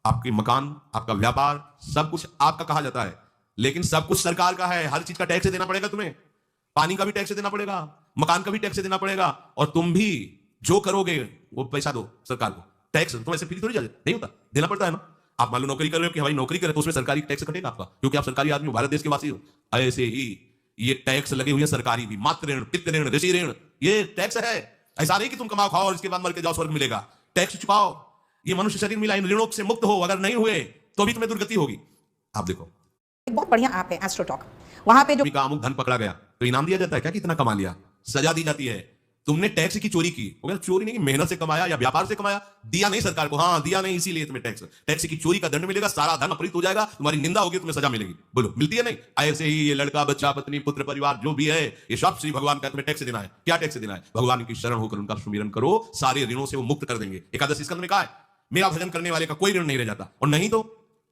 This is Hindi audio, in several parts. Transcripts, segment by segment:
आपके मकान, आपका व्यापार, सब कुछ आपका कहा जाता है, लेकिन सब कुछ सरकार का है। हर चीज का टैक्स देना पड़ेगा तुम्हें। पानी का भी टैक्स देना पड़ेगा, मकान का भी टैक्स देना पड़ेगा, और तुम भी जो करोगे वो पैसा दो सरकार को। टैक्स तुम ऐसे फ्री थोड़ी जा नहीं होता, देना पड़ता है ना। आप मान लो नौकरी कर रहे हो कि हमारी नौकरी करे तो उसमें सरकारी टैक्स कटेगा आपका, क्योंकि आप सरकारी आदमी हो, भारत देश के वासी हो। ऐसे ही ये टैक्स लगे हुए हैं सरकारी भी, मातृ ऋण, पितृ ऋण, ऋषि ऋण, ये टैक्स है। ऐसा नहीं कि तुम कमाओ खाओ और इसके बाद मर के जाओ स्वर्ग मिलेगा। टैक्स चुकाओ। ये मनुष्य शरीर मिला, इन ऋणों से मुक्त हो। अगर नहीं हुए तो भी तुम्हें दुर्गति होगी। आप देखो, एक बहुत बढ़िया ऐप है एस्ट्रो टॉक। वहां पे जो का अमुक धन पकड़ा गया तो इनाम दिया जाता है क्या, कितना कमा लिया, सजा दी जाती है। तुमने टैक्स की चोरी की, चोरी नहीं, मेहनत से कमाया या व्यापार से कमाया, दिया नहीं सरकार को, हाँ दिया नहीं, इसीलिए तुम्हें टैक्स की चोरी का दंड मिलेगा, सारा धन अपहृत हो जाएगा, तुम्हारी निंदा होगी, तुम्हें सजा मिलेगी। बोलो मिलती है नहीं? ऐसे ही ये लड़का, बच्चा, पत्नी, पुत्र, परिवार जो भी है, ये सब श्री भगवान का तुम्हें टैक्स देना है। क्या टैक्स देना है? भगवान की शरण होकर उनका सुमिरन करो, सारे ऋणों से वो मुक्त कर देंगे। एकादशी स्कंद में कहा है मेरा भजन करने वाले का कोई ऋण नहीं रह जाता। और नहीं तो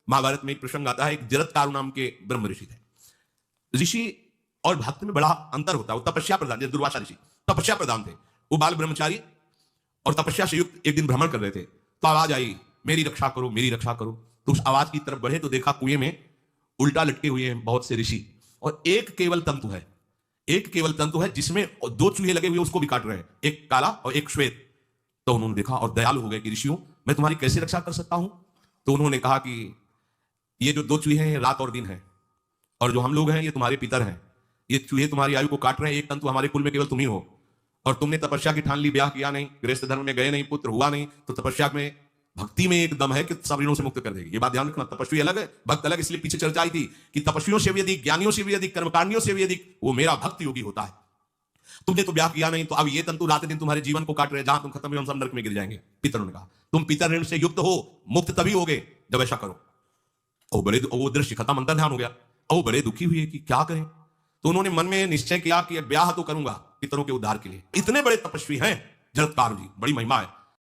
महाभारत में एक प्रसंग आता है, एक जरत्कारु नाम के ब्रह्म ऋषि थे। ऋषि और भक्त में बड़ा अंतर होता है। वो तपस्या प्रधान, जैसे दुर्वासा ऋषि तपस्या प्रधान थे, वो बाल ब्रह्मचारी और तपस्या से युक्त एक दिन भ्रमण कर रहे थे, तो आवाज आई मेरी रक्षा करो, मेरी रक्षा करो। तो उस आवाज की तरफ बढ़े तो देखा कुएं में उल्टा लटके हुए हैं बहुत से ऋषि, और एक केवल तंतु है, एक केवल तंतु है जिसमें दो चूहे लगे हुए उसको भी काट रहे हैं, एक काला और एक श्वेत। तो उन्होंने देखा और दयालु हो गए कि ऋषियों मैं तुम्हारी कैसे रक्षा कर सकता हूं। तो उन्होंने कहा कि ये जो दो चूहे हैं रात और दिन है, और जो हम लोग हैं ये तुम्हारे पितर हैं। ये चूहे तुम्हारी आयु को काट रहे हैं, एक तंतु हमारे कुल में केवल तुम ही हो, और तुमने तपस्या की ठान ली, ब्याह किया नहीं, गृहस्थ धर्म में गए नहीं, पुत्र हुआ नहीं, तो तपस्या में भक्ति में एक दम है कि सब ऋणों से मुक्त कर देगी। ये बात ध्यान रखना, तपस्वी अलग है, भक्त अलग। इसलिए पीछे चर्चा आई थी कि तपस्वियों से भी अधिक, ज्ञानियों से भी अधिक, कर्मकांडियों से भी अधिक वो मेरा भक्त योगी होता है। तुमने तो ब्याह किया नहीं, तो अब ये तंतु रात दिन तुम्हारे जीवन को काट रहे, जहां तुम खत्म हुए हम सब नरक में गिर जाएंगे। पितरों ने कहा तुम पितर ऋण से युक्त हो, मुक्त तभी होगे जब ऐसा करो। वो दृश्य खत्म, अंतर ध्यान हो गया। वो बड़े दुखी हुए कि क्या करें, तो उन्होंने मन में निश्चय किया कि ब्याह तो करूंगा पितरों के उद्धार के लिए। इतने बड़े तपस्वी हैं जरत्कारु जी, बड़ी महिमा है।